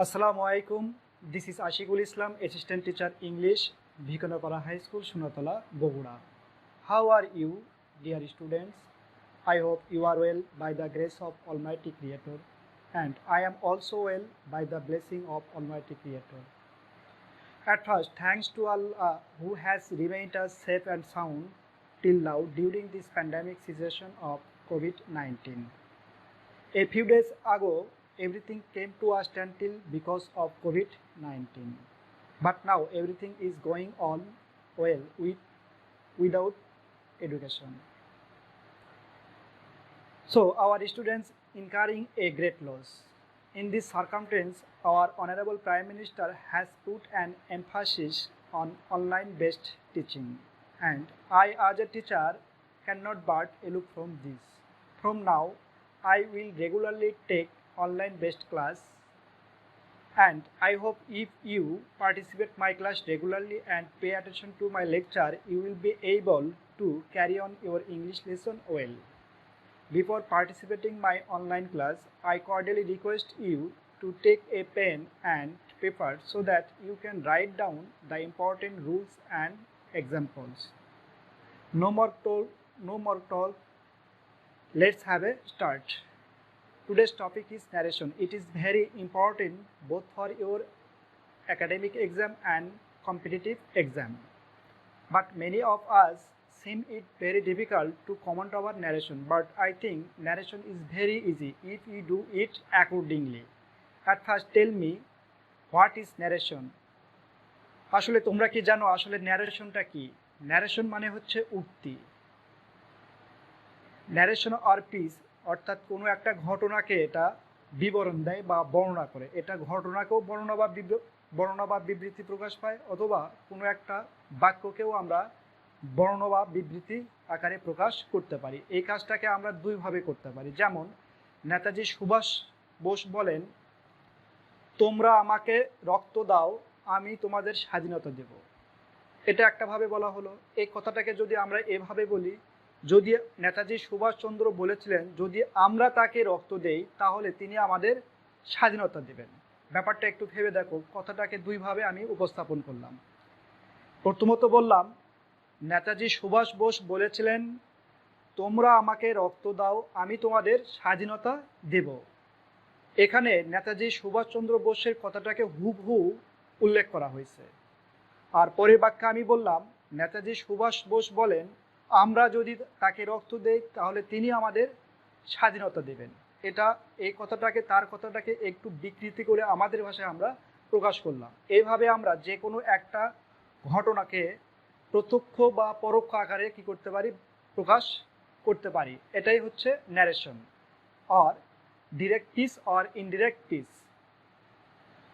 Assalamu alaikum. This is Ashikul Islam, Assistant Teacher English, Bhikanapara High School, Sunatala, Bogura. How are you, dear students? I hope you are well by the grace of Almighty Creator, and I am also well by the blessing of Almighty Creator. At first, thanks to Allah who has remained us safe and sound till now during this pandemic situation of COVID-19. A few days ago, everything came to a standstill because of COVID-19. But now everything is going on well without education. So our students incurring a great loss. In this circumstance, our Honorable Prime Minister has put an emphasis on online-based teaching. And I as a teacher cannot but look from this. From now, I will regularly take online-based class, and I hope if you participate my class regularly and pay attention to my lecture, you will be able to carry on your English lesson well. Before participating my online class, I cordially request you to take a pen and paper so that you can write down the important rules and examples. No more talk. Let's have a start. Today's topic is narration. It is very important both for your academic exam and competitive exam. But many of us seem it very difficult to comment our narration. But I think narration is very easy if you do it accordingly. At first, tell me what is narration. আসলে তোমরা কি জানো আসলে ন্যারেশনটা কি? Narration মানে হচ্ছে উক্তি। Narration or piece অর্থাৎ কোনো একটা ঘটনাকে এটা বিবরণ দেয় বা বর্ণনা করে। এটা ঘটনাকেও বর্ণনা বা বিবৃতি প্রকাশ পায়, অথবা কোনো একটা বাক্যকেও আমরা বর্ণনা বা বিবৃতি আকারে প্রকাশ করতে পারি। এই কাজটাকে আমরা দুইভাবে করতে পারি। যেমন নেতাজি সুভাষ বোস বলেন, তোমরা আমাকে রক্ত দাও, আমি তোমাদের স্বাধীনতা দেব। এটা একটা ভাবে বলা হলো। এই কথাটাকে যদি আমরা এভাবে বলি, যদি নেতাজি সুভাষচন্দ্র বলেছিলেন যদি আমরা তাকে রক্ত দেই তাহলে তিনি আমাদের স্বাধীনতা দেবেন। ব্যাপারটা একটু ভেবে দেখো, কথাটাকে দুইভাবে আমি উপস্থাপন করলাম। প্রথমত বললাম নেতাজি সুভাষ বোস বলেছিলেন তোমরা আমাকে রক্ত দাও, আমি তোমাদের স্বাধীনতা দেব। এখানে নেতাজি সুভাষচন্দ্র বোসের কথাটাকে হুবহু উল্লেখ করা হয়েছে। আর পরের বাক্যে আমি বললাম নেতাজি সুভাষ বোস বলেন আমরা যদি তাকে রক্ত দেই তাহলে তিনি আমাদের স্বাধীনতা দেবেন। এই কথাটাকে তার কথাটাকে একটু বিকৃতি করে আমাদের ভাষায় আমরা প্রকাশ করলাম। এইভাবে আমরা যে কোনো একটা ঘটনাকে প্রত্যক্ষ বা পরোক্ষ আকারে কি করতে পারি, প্রকাশ করতে পারি। এটাই হচ্ছে narration or direct piece or indirect piece.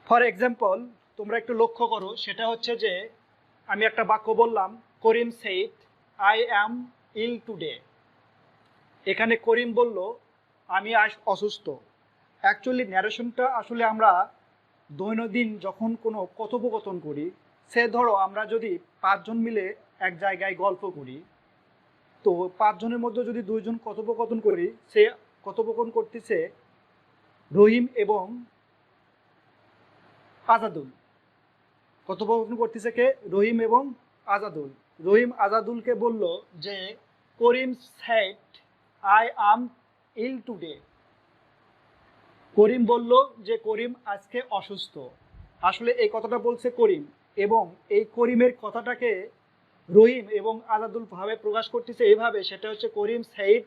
For example, তোমরা একটু লক্ষ্য করো, সেটা হচ্ছে যে আমি একটা বাক্য বললাম করিম said I am ill today. এখানে করিম বলল আমি আজ অসুস্থ। অ্যাকচুয়ালি ন্যারেশনটা আসলে আমরা দৈনন্দিন যখন কোনো কথোপকথন করি, সে ধরো আমরা যদি 5 জন মিলে এক জায়গায় গল্প করি, তো 5 জনের মধ্যে যদি 2 জন কথোপকথন করি, সে কথোপকথন করতেছে রহিম এবং আজাদুল। কথোপকথন করতেছে কে? রহিম এবং আজাদুল। রহিম আজাদুলকে বলল যে Karim said I am ill today. Karim বলল যে করিম আজকে অসুস্থ। আসলে এই কথাটা বলছে করিম, এবং এই করিমের কথাটাকে রহিম এবং আজাদুল ভাবে প্রকাশ করতেছে এইভাবে, সেটা হচ্ছে Karim said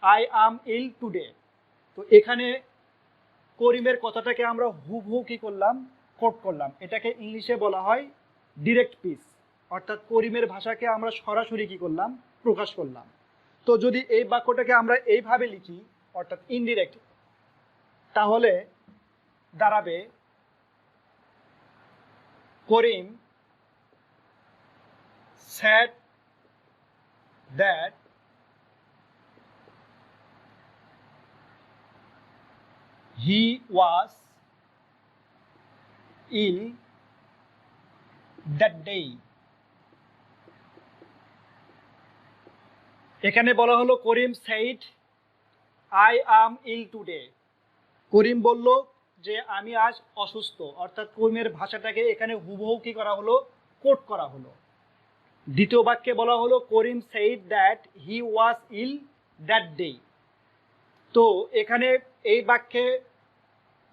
I am ill today. তো এখানে করিমের কথাটাকে আমরা হুবহু কি করলাম, কোট করলাম। এটাকে ইংলিশে বলা হয় ডিরেক্ট পিস, অর্থাৎ করিমের ভাষাকে আমরা সরাসরি কি করলাম, প্রকাশ করলাম। তো যদি এই বাক্যটাকে আমরা এইভাবে লিখি অর্থাৎ ইনডিরেক্ট, তাহলে দাঁড়াবে করিম said that he was ill that day. এখানে বলা হলো Karim said I am ill today. Karim বলল যে আমি আজ অসুস্থ, অর্থাৎ করিমের ভাষাটাকে এখানে হুবহু কি করা হলো, কোট করা হলো। দ্বিতীয় বাক্যে বলা হলো Karim said that he was ill that day. তো এখানে এই বাক্যে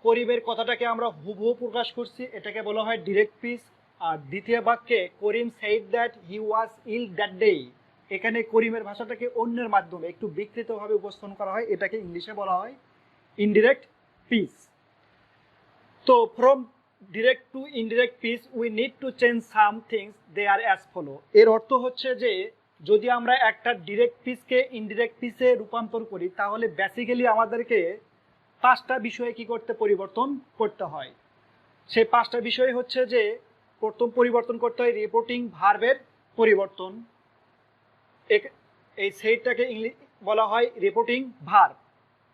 করিমের কথাটাকে আমরা হুবহু প্রকাশ করছি, এটাকে বলা হয় ডিরেক্ট স্পিচ। আর দ্বিতীয় বাক্যে Karim said that he was ill that day, এখানে করিমের ভাষাটাকে অন্যের মাধ্যমে একটু বিকৃতভাবে উপস্থাপন করা হয়, এটাকে ইংলিশে বলা হয় ইনডিরেক্ট স্পিচ। তো from direct to indirect speech we need to change some things, they are as follow. এর অর্থ হচ্ছে যে যদি আমরা একটা ডিরেক্ট স্পিচকে ইনডিরেক্ট স্পিচে রূপান্তর করি তাহলে বেসিক্যালি আমাদেরকে 5টা বিষয়ে কি করতে পরিবর্তন করতে হয়। সেই 5টা বিষয় হচ্ছে যে প্রথম পরিবর্তন করতে হয় রিপোর্টিং ভার্বের পরিবর্তন, এই সেইটাকে ইংলিশ বলা হয় রিপোর্টিং ভার্ব,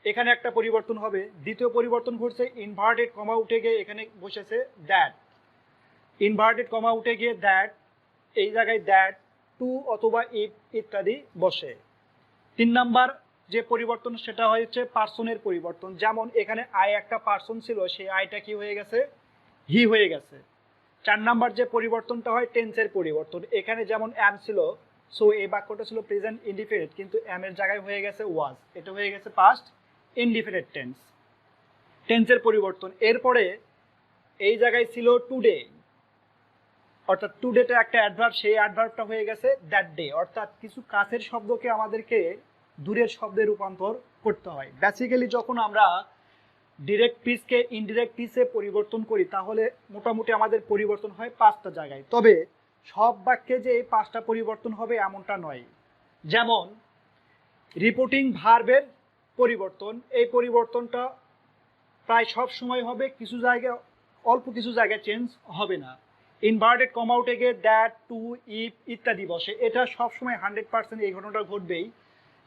এখানে একটা পরিবর্তন হবে। দ্বিতীয় পরিবর্তন ঘটছে ইনভার্টেড কমা উঠে গিয়ে এখানে বসেছে দ্যাট, ইনভার্টেড কমা উঠে গিয়ে দ্যাট, এই জায়গায় দ্যাট, টু অথবা ইফ ইত্যাদি বসে। 3 নাম্বার যে পরিবর্তন সেটা হচ্ছে পার্সনের পরিবর্তন, যেমন এখানে আই একটা পার্সন ছিল, সেই আইটা কি হয়ে গেছে, হি হয়ে গেছে। 4 নাম্বার যে পরিবর্তনটা হয় টেন্সের পরিবর্তন, এখানে যেমন অ্যাম ছিল, সো এই বাক্যটা ছিল প্রেজেন্ট ইনডিফিনিট, কিন্তু অ্যাম এর জায়গায় হয়ে গেছে ওয়াজ, এটা হয়ে গেছে পাস্ট ইনডিফিনিট টেন্স, টেন্সের পরিবর্তন। এরপরে এই জায়গায় ছিল টুডে, অর্থাৎ টুডেটা একটা অ্যাডভার্ব, সেই অ্যাডভার্বটা হয়ে গেছে দ্যাট ডে, অর্থাৎ কিছু কাছের শব্দকে আমাদেরকে দূরের শব্দে রূপান্তর করতে হয়। বেসিক্যালি যখন আমরা ডিরেক্ট স্পিচকে ইনডিরেক্ট স্পিচে পরিবর্তন করি তাহলে মোটামুটি আমাদের পরিবর্তন হয় 5টা জায়গায়, তবে সব বাক্যে যে এই 5টা পরিবর্তন হবে এমনটা নয়। যেমন রিপোর্টিং ভার্বের পরিবর্তন, এই পরিবর্তনটা প্রায় সব সময় হবে, কিছু জায়গায় অল্প কিছু জায়গায় চেঞ্জ হবে না। ইনভার্টেড কমা উঠে গিয়ে দ্যাট, টু, ইফ ইত্যাদি বসে, এটা সবসময় 100% এই ঘটনাটা ঘটবেই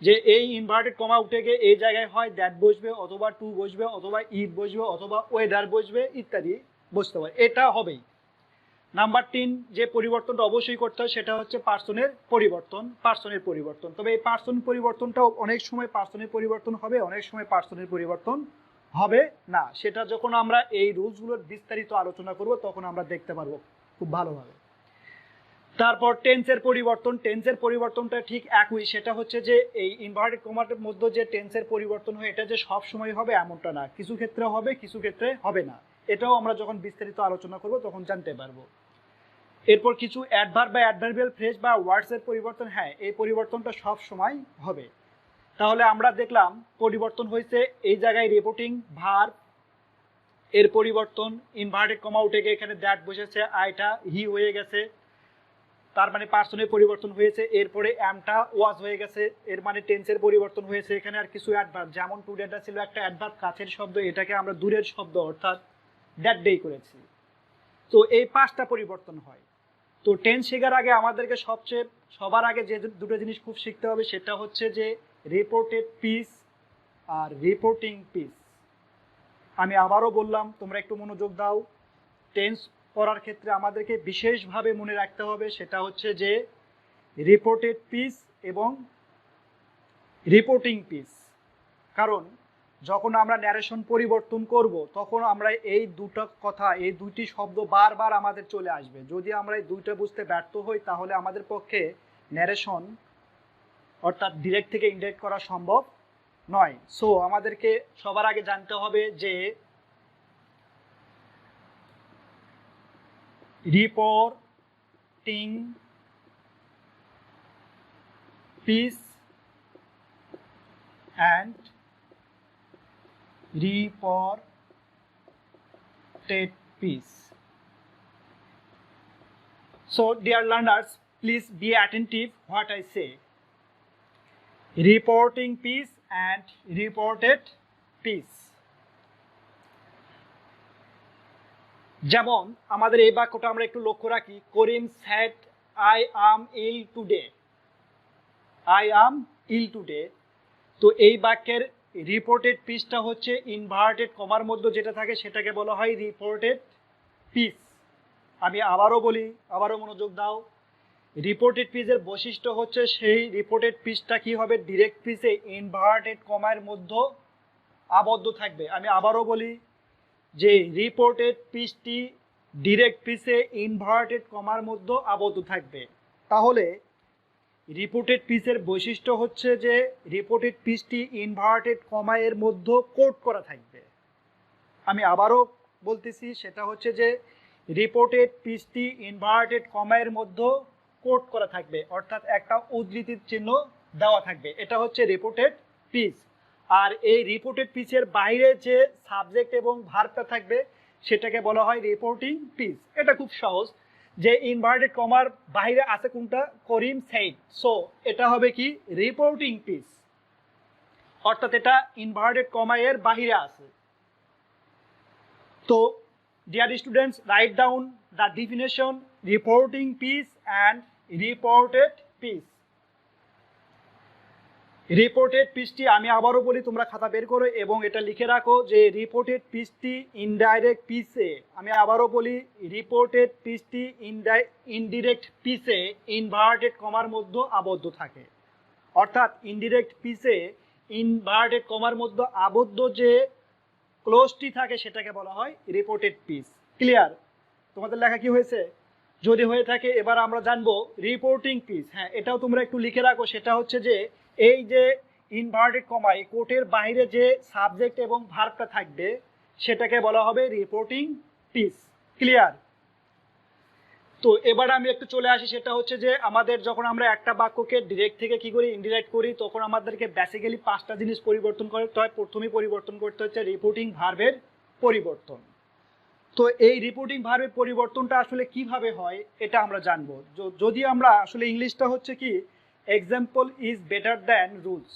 যে এই ইনভার্টেড কমা উঠে গিয়ে এই জায়গায় হয় দ্যাট বসবে, অথবা টু বসবে, অথবা ইফ বসবে, অথবা ওয়েদার বসবে ইত্যাদি বসতে পারে, এটা হবেই। নাম্বার 3 যে পরিবর্তনটা অবশ্যই করতে হয় সেটা হচ্ছে পার্সনের পরিবর্তন। তবে এই পার্সন পরিবর্তনটাও অনেক সময় পার্সনের পরিবর্তন হবে, অনেক সময় পার্সনের পরিবর্তন হবে না, সেটা যখন আমরা এই রুলসগুলোর বিস্তারিত আলোচনা করব তখন আমরা দেখতে পারবো খুব ভালোভাবে। তারপর টেন্সের পরিবর্তনটা ঠিক একই, সেটা হচ্ছে যে এই ইনভার্টেড কমার মধ্যে যে টেন্সের পরিবর্তন হয় এটা যে সব সময় হবে এমনটা না, কিছু ক্ষেত্রে হবে, কিছু ক্ষেত্রে হবে না, এটাও আমরা যখন বিস্তারিত আলোচনা করব তখন জানতে পারবো। এরপর কিছু অ্যাডভার্ব বা অ্যাডভার্বিয়াল ফ্রেজ বা ওয়ার্ডসের পরিবর্তন, হ্যাঁ এই পরিবর্তনটা সব সময় হবে। তাহলে আমরা দেখলাম পরিবর্তন হয়েছে এই জায়গায় রিপোর্টিং ভার্ব এর পরিবর্তন, ইনভার্টেড কমা উঠে গিয়ে এখানে দ্যাট বসেছে, আইটা হি হয়ে গেছে, তার মানে পার্সনের পরিবর্তন হয়েছে। এরপরে অ্যামটা ওয়াজ হয়ে গেছে, এর মানে টেন্সের পরিবর্তন হয়েছে। এখানে আর কিছু অ্যাডভার্ব, যেমন টুডেটা ছিল একটা অ্যাডভার্ব কাছের শব্দ, এটাকে আমরা দূরের শব্দ অর্থাৎ দ্যাট ডে করেছি। তো এই 5টা পরিবর্তন হয়। তো টেন্স শেখার আগে আমাদেরকে সবার আগে যে দুটো জিনিস খুব শিখতে হবে সেটা হচ্ছে যে রিপোর্টেড স্পিচ আর রিপোর্টিং স্পিচ। আমি আবারও বললাম, তোমরা একটু মনোযোগ দাও। টেন্স পড়ার ক্ষেত্রে আমাদেরকে বিশেষভাবে মনে রাখতে হবে সেটা হচ্ছে যে রিপোর্টেড স্পিচ এবং রিপোর্টিং স্পিচ। কারণ যখন আমরা ন্যারেশন পরিবর্তন করব তখন আমরা এই দুটো কথা, এই দুইটি শব্দ বারবার আমাদের চলে আসবে। যদি আমরা এই দুইটা বুঝতে ব্যর্থ হই তাহলে আমাদের পক্ষে ন্যারেশন অর্থাৎ ডিরেক্ট থেকে ইনডিরেক্ট করা সম্ভব নয়। সো আমাদেরকে সবার আগে জানতে হবে যে reporting speech and reported speech. So dear learners, please be attentive what I say. Reporting speech and reported speech. যেমন আমাদের এই বাক্যটা আমরা একটু লক্ষ্য রাখি, করিম said I am ill today. I am ill today. তো এই বাক্যের রিপোর্টেড স্পিচটা হচ্ছে ইনভার্টেড কমার মধ্যে যেটা থাকে সেটাকে বলা হয় রিপোর্টেড স্পিচ। আমি আবারও বলি, আবারও মনোযোগ দাও। রিপোর্টেড স্পিচের বৈশিষ্ট্য হচ্ছে সেই রিপোর্টেড স্পিচটা কি হবে, ডিরেক্ট স্পিচে ইনভার্টেড কমার মধ্যে আবদ্ধ থাকবে। আমি আবারও বলি, যে রিপোর্টেড পিসটি ডিরেক্ট পিসে ইনভার্টেড কমার মধ্যে আবদ্ধ থাকবে। তাহলে রিপোর্টেড পিসের বৈশিষ্ট্য হচ্ছে যে রিপোর্টেড পিসটি ইনভার্টেড কমা এর মধ্যে কোট করা থাকবে। আমি আবারও বলতেছি, সেটা হচ্ছে যে রিপোর্টেড পিসটি ইনভার্টেড কমা এর মধ্যে কোট করা থাকবে, অর্থাৎ একটা উদ্ধৃতির চিহ্ন দেওয়া থাকবে। এটা হচ্ছে রিপোর্টেড পিস। আর এই রিপোর্টেড পিসের বাইরে যে সাবজেক্ট এবং ভার্বটা থাকবে সেটাকে বলা হয় রিপোর্টিং পিস। এটা খুব সহজ, যে ইনভার্টেড কমার বাইরে আছে কোনটা, করিম সেইড, সো এটা হবে কি রিপোর্টিং পিস, অর্থাৎ এটা ইনভার্টেড কমা এর বাইরে আছে। তো dear students, right down the definition reporting speech and reported speech. Reported পিসটি আমি আবারও বলি, তোমরা খাতা বের করো এবং এটা লিখে রাখো যে রিপোর্টেড পিসটি ইনডাইরেক্ট পিসে, আমি আবারও বলি রিপোর্টেড পিসটি ইনডিরেক্ট পিসে ইনভার্টেড কমার মধ্যে আবদ্ধ থাকে। অর্থাৎ ইনডিরেক্ট পিসে ইনভার্টেড কমার মধ্যে আবদ্ধ যে ক্লোজটি থাকে সেটাকে বলা হয় রিপোর্টেড পিস। ক্লিয়ার? তোমাদের লেখা কি হয়েছে? যদি হয়ে থাকে এবার আমরা জানবো রিপোর্টিং পিস। হ্যাঁ, এটাও তোমরা একটু লিখে রাখো, সেটা হচ্ছে যে এই যে ইনভার্টেড কমা, এই কোটের বাইরে যে সাবজেক্ট এবং ভার্বটা থাকবে সেটাকে বলা হবে রিপোর্টিং পিস। ক্লিয়ার? তো এবার আমি একটু চলে আসি, সেটা হচ্ছে যে আমাদের যখন আমরা একটা বাক্যকে ডিরেক্ট থেকে কি করি, ইনডিরেক্ট করি, তখন আমাদেরকে বেসিক্যালি 5টা জিনিস পরিবর্তন করতে হয়। প্রথমেই পরিবর্তন করতে হচ্ছে রিপোর্টিং ভার্বের পরিবর্তন। তো এই রিপোর্টিং ভার্বের পরিবর্তনটা আসলে কিভাবে হয় এটা আমরা জানবো। যদি আমরা আসলে ইংলিশটা হচ্ছে কি, example is better than rules.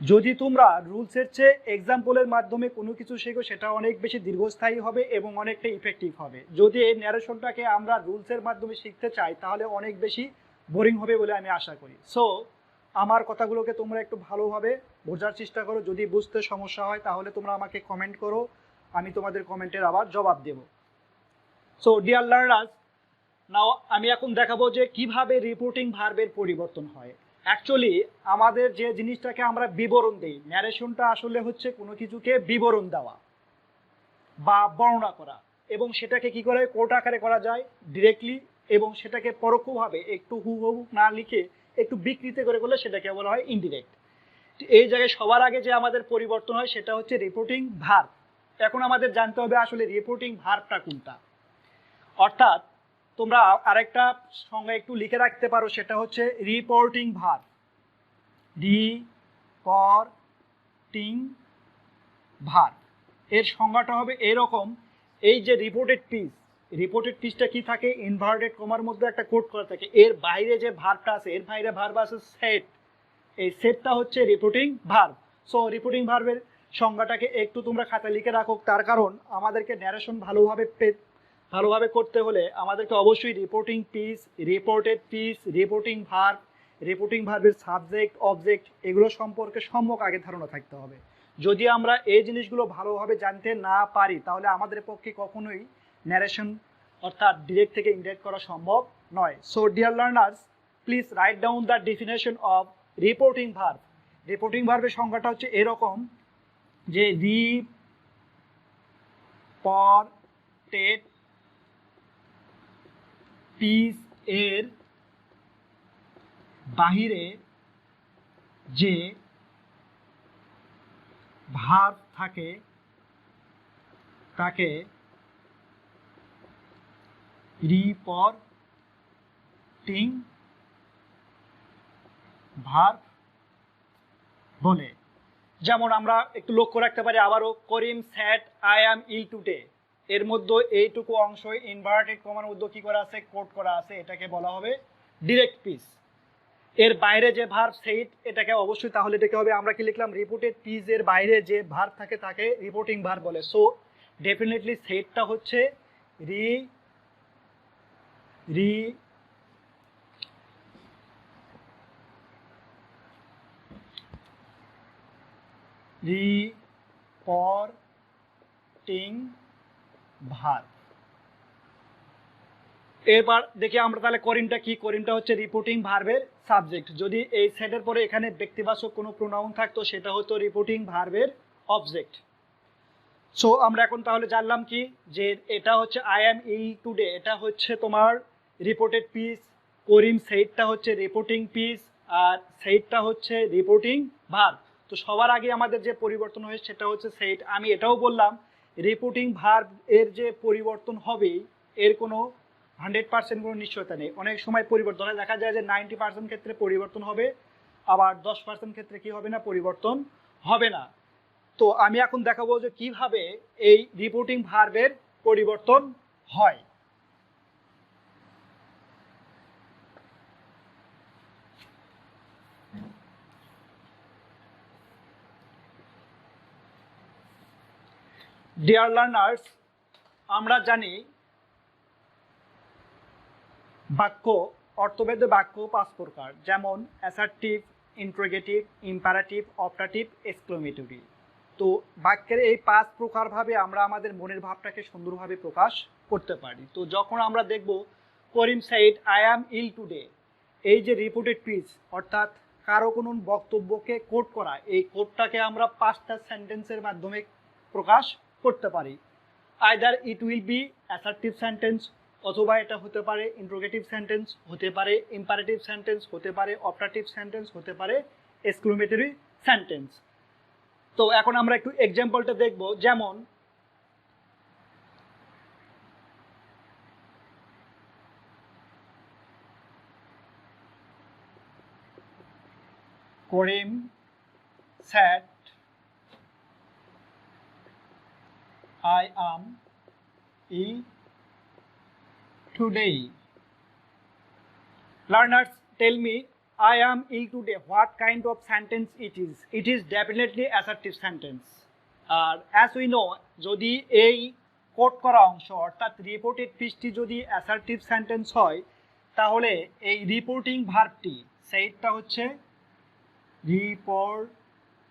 যদি তোমরা রুলসের চেয়ে এক্সাম্পলের মাধ্যমে কোনো কিছু শেখো সেটা অনেক বেশি দীর্ঘস্থায়ী হবে এবং অনেকটা ইফেক্টিভ হবে। যদি এই ন্যারেশনটাকে আমরা রুলসের মাধ্যমে শিখতে চাই তাহলে অনেক বেশি বোরিং হবে বলে আমি আশা করি। সো আমার কথাগুলোকে তোমরা একটু ভালোভাবে বোঝার চেষ্টা করো। যদি বুঝতে সমস্যা হয় তাহলে তোমরা আমাকে কমেন্ট করো, আমি তোমাদের কমেন্টের আবার জবাব দেব। সো ডিয়ার লার্নার্স, নাও আমি এখন দেখাবো যে কিভাবে রিপোর্টিং ভার্বের পরিবর্তন হয়। অ্যাকচুয়ালি আমাদের যে জিনিসটাকে আমরা বিবরণ দেই, ন্যারেশনটা আসলে হচ্ছে কোনো কিছুকে বিবরণ দেওয়া বা বর্ণনা করা, এবং সেটাকে কি করে কোট আকারে করা যায় ডিরেক্টলি, এবং সেটাকে পরোক্ষভাবে একটু হুবহু না লিখে একটু বিকৃত করে করলে সেটাকে বলা হয় ইনডিরেক্ট। এই জায়গায় সবার আগে যে আমাদের পরিবর্তন হয় সেটা হচ্ছে রিপোর্টিং ভার্ব। এখন আমাদের জানতে হবে আসলে রিপোর্টিং ভার্বটা কোনটা। অর্থাৎ তোমরা আরেকটা সংজ্ঞা একটু লিখে রাখতে পারো, সেটা হচ্ছে রিপোর্টিং ভার্ব। রিপোর্টিং ভার্ব এর সংজ্ঞাটা হবে এরকম, এই যে রিপোর্টেড পিসটা কি থাকে, ইনভার্টেড কমার মধ্যে একটা কোট করা থাকে, এর বাইরে যে ভার্বটা আছে, এর বাইরে ভার্ব আছে সেট, এই সেটটা হচ্ছে রিপোর্টিং ভার্ব। সো রিপোর্টিং ভার্বের সংজ্ঞাটাকে একটু তোমরা খাতায় লিখে রাখো, তার কারণ আমাদেরকে ন্যারেশন ভালোভাবে করতে হলে আমাদেরকে অবশ্যই reporting piece, reported piece, reporting ভার্বের সাবজেক্ট, অবজেক্ট এগুলো সম্পর্কে সম্যক আগে ধারণা থাকতে হবে। যদি আমরা এই জিনিসগুলো ভালোভাবে জানতে না পারি তাহলে আমাদের পক্ষে কখনোই ন্যারেশন অর্থাৎ ডিরেক্ট থেকে ইনডিরেক্ট করা সম্ভব নয়। So dear learners, please write down the definition of reporting verb. Reporting ভার্বের সংজ্ঞাটা হচ্ছে এরকম যে রিপোর্টেড পিস এর বাহিরে যে ভার্ব থাকে তাকে রিপোর্টিং ভার্ব বলে। যেমন আমরা একটু লক্ষ্য রাখতে পারি আবারও, Karim said I am ill today, এর মধ্যে এইটুকু অংশ ইনভার্টেড কমার মধ্যে কি করা আছে, কোট করা আছে, এটাকে বলা হবে ডিরেক্ট পিস। এর বাইরে যে ভার্ব সেইট, এটাকে অবশ্যই তাহলে এটাকে হবে, আমরা কি লিখলাম, রিপোর্টেড পিস এর বাইরে যে ভার্ব থাকে তাকে রিপোর্টিং ভার্ব বলে। সো ডেফিনেটলি সেইটটা হচ্ছে রিপোর্টিং ভার্ব। এবার দেখি আমরা তাহলে করিমটা কি, করিমটা হচ্ছে রিপোর্টিং ভার্বের সাবজেক্ট। যদি এই সেটের পরে এখানে ব্যক্তিবাচক কোনো প্রোনাউন থাকতো সেটা হতো রিপোর্টিং ভার্বের অবজেক্ট। সো আমরা এখন তাহলে জানলাম কি, যে এটা হচ্ছে আই অ্যাম ইল টুডে, এটা হচ্ছে তোমার রিপোর্টেড পিস, করিম সেইডটা হচ্ছে রিপোর্টিং পিস, আর সেইডটা হচ্ছে রিপোর্টিং ভার্ব। তো সবার আগে আমাদের যে পরিবর্তন হয়েছে সেটা হচ্ছে সেইড। আমি এটাও বললাম রিপোর্টিং ভার্ব এর যে পরিবর্তন হবে এর কোনো 100% কোনো নিশ্চয়তা নেই। অনেক সময় পরিবর্তন হয়, দেখা যায় যে 90% ক্ষেত্রে পরিবর্তন হবে, আবার 10% ক্ষেত্রে কি হবে না, পরিবর্তন হবে না। তো আমি এখন দেখাবো যে কিভাবে এই রিপোর্টিং ভার্বের পরিবর্তন হয়। ডিয়ার লার্নার্স, আমরা জানি বাক্য, অর্থভেদে বাক্য 5 প্রকার, যেমন assertive, interrogative, imperative, optative, exclamatory. তো বাক্যের এই 5 প্রকারভাবে আমরা আমাদের মনের ভাবটাকে সুন্দরভাবে প্রকাশ করতে পারি। তো যখন আমরা দেখব Karim said I am ill today, এই যে রিপোর্টেড পিস, অর্থাৎ কারো কোনো বক্তব্যকে কোট করা, এই কোটটাকে আমরা 5টা সেন্টেন্সের মাধ্যমে প্রকাশ করতে পারি। Either it will be assertive sentence, অথবা এটা হতে পারে ইন্ট্রোগেটিভ সেন্টেন্স, হতে পারে ইম্পারেটিভ সেন্টেন্স, হতে পারে অপটাটিভ সেন্টেন্স, হতে পারে এক্সক্লেমেটরি সেন্টেন্স। তো এখন আমরা একটু এক্সাম্পলটা দেখব, যেমন করিম said I am ill today. Learners, tell me, I am ill today, what kind of sentence it is? It is definitely assertive sentence. R as we know, যদি এই কোট করা অংশ অর্থাৎ রিপোর্টেড পিসটি যদি অ্যাসার্টিভ সেন্টেন্স হয়, তাহলে এই reporting ভার্বটি, সেইটা হচ্ছে রিপোর্টিং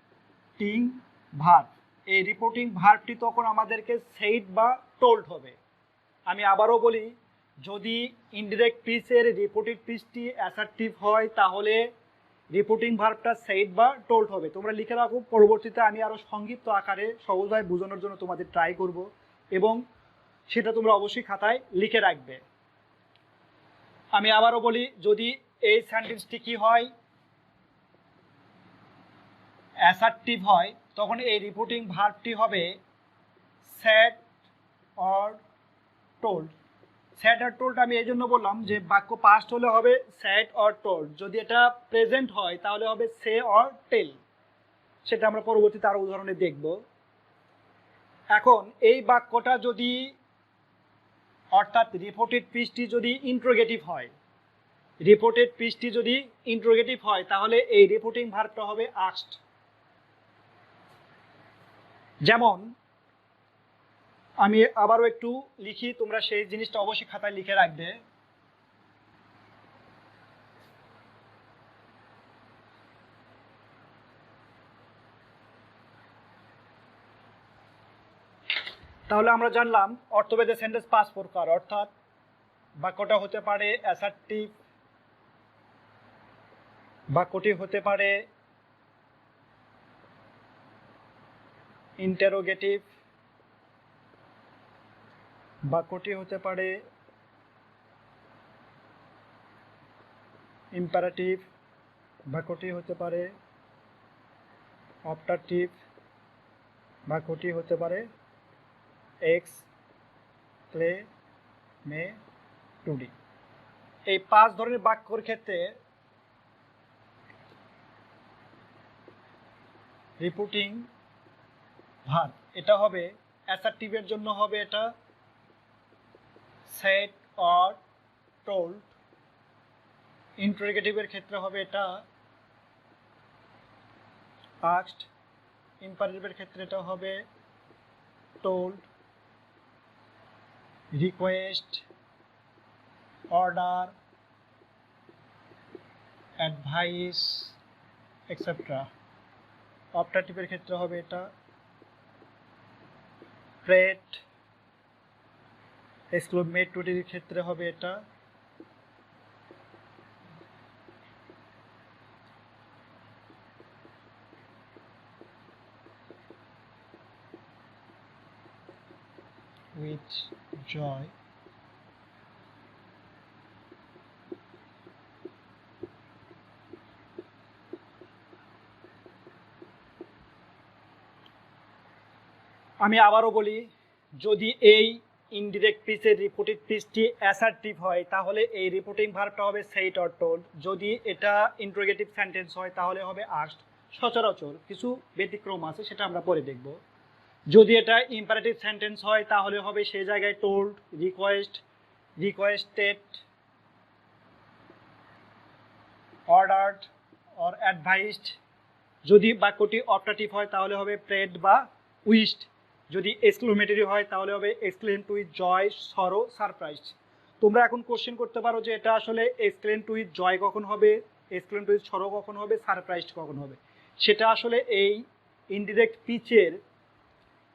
ভার্ব, এই রিপোর্টিং ভার্বটি তখন আমাদেরকে সেইড বা টোল্ড হবে। আমি আবারও বলি, যদি ইনডিরেক্ট পিসের রিপোর্টেড পিসটি অ্যাসার্টিভ হয় তাহলে রিপোর্টিং ভার্বটা সেইড বা টোল্ড হবে। তোমরা লিখে রাখো, পরবর্তীতে আমি আরও সংক্ষিপ্ত আকারে সহজভাবে বোঝানোর জন্য তোমাদের ট্রাই করব, এবং সেটা তোমরা অবশ্যই খাতায় লিখে রাখবে। আমি আবারও বলি, যদি এই সেন্টেন্সটি কি হয়, অ্যাসার্টিভ হয়, তখন এই রিপোর্টিং ভার্বটি হবে sad or told. Sad R told আমি এই জন্য বললাম যে বাক্য পাস্ট হলে হবে স্যাড অর টোল্ড, যদি এটা প্রেজেন্ট হয় তাহলে হবে সে অর টেল। সেটা আমরা পরবর্তীতে আরো উদাহরণে দেখব। এখন এই বাক্যটা যদি, অর্থাৎ রিপোর্টেড পিসটি যদি ইন্ট্রোগেটিভ হয়, রিপোর্টেড পিসটি যদি ইন্ট্রোগেটিভ হয় তাহলে এই রিপোর্টিং ভার্বটা হবে আস্কড। যেমন আমি আবারও একটু লিখি, তোমরা সেই জিনিসটা অবশ্যই খাতায় লিখে রাখবে। তাহলে আমরা জানলাম অর্থভেদে সেন্টেন্স 5 প্রকার, অর্থাৎ বাক্যটা হতে পারে অ্যাসার্টিভ, বাক্যটি হতে পারে ইন্টারোগেটিভ, বাক্যটি হতে পারে ইম্পারেটিভ, বাক্যটি হতে পারে অপটাটিভ, বাক্যটি হতে পারে এক্সক্লেমেটরি। এই 5 ধরনের বাক্যর ক্ষেত্রে রিপোর্টিং ভার্ব এটা হবে, অ্যাসার্টিভের জন্য হবে এটা সেড অর টোল্ড, ইন্টারোগেটিভের ক্ষেত্রে হবে এটা আস্কড, ইম্পারেটিভের ক্ষেত্রে এটা হবে told, request, order, advice, etcetera. অপটাটিভের ক্ষেত্রে হবে এটা থ্রেট, এক্সক্লেমেটরির ক্ষেত্রে হবে এটা উইথ জয় আমি আবারও বলি, যদি এই ইনডিরেক্ট পিসের রিপোর্টেড পিসটি অ্যাসার্টিভ হয় তাহলে এই রিপোর্টিং ভার্বটা হবে সেইড অর টোল্ড। যদি এটা ইন্টারোগেটিভ সেন্টেন্স হয় তাহলে হবে আস্কড। সচরাচর কিছু ব্যতিক্রম আছে, সেটা আমরা পরে দেখব। যদি এটা ইম্পারেটিভ সেন্টেন্স হয় তাহলে হবে সেই জায়গায় told, request, requested, ordered or advised. যদি বাক্যটি অপটাটিভ হয় তাহলে হবে প্রেড বা উইশড। যদি এক্সক্লেমেটরি হয় তাহলে হবে এক্সক্লেমড উইথ জয়, সরো, সারপ্রাইজড। তোমরা এখন কোশ্চেন করতে পারো যে এটা আসলে এক্সক্লেমড উইথ জয় কখন হবে, এক্সক্লেমড উইথ সরো কখন হবে, সারপ্রাইজড কখন হবে। সেটা আসলে এই ইনডিরেক্ট পিচের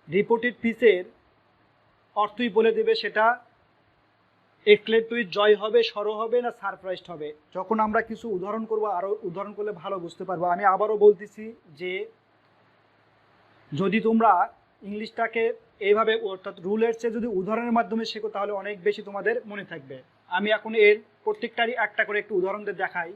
রিপোর্টেড পিচের অর্থই বলে দেবে সেটা এক্সক্লেমড উইথ জয় হবে, সরো হবে না সারপ্রাইজড হবে। যখন আমরা কিছু উদাহরণ করব আরও উদাহরণ করলে ভালো বুঝতে পারবো। আমি আবারও বলতেছি যে যদি তোমরা ইংলিশটাকে এইভাবে অর্থাৎ রুলের চেয়ে যদি উদাহরণের মাধ্যমে শেখো তাহলে অনেক বেশি তোমাদের মনে থাকবে। আমি এখন এর প্রত্যেকটারই একটা করে একটু উদাহরণ দিয়ে দেখাই।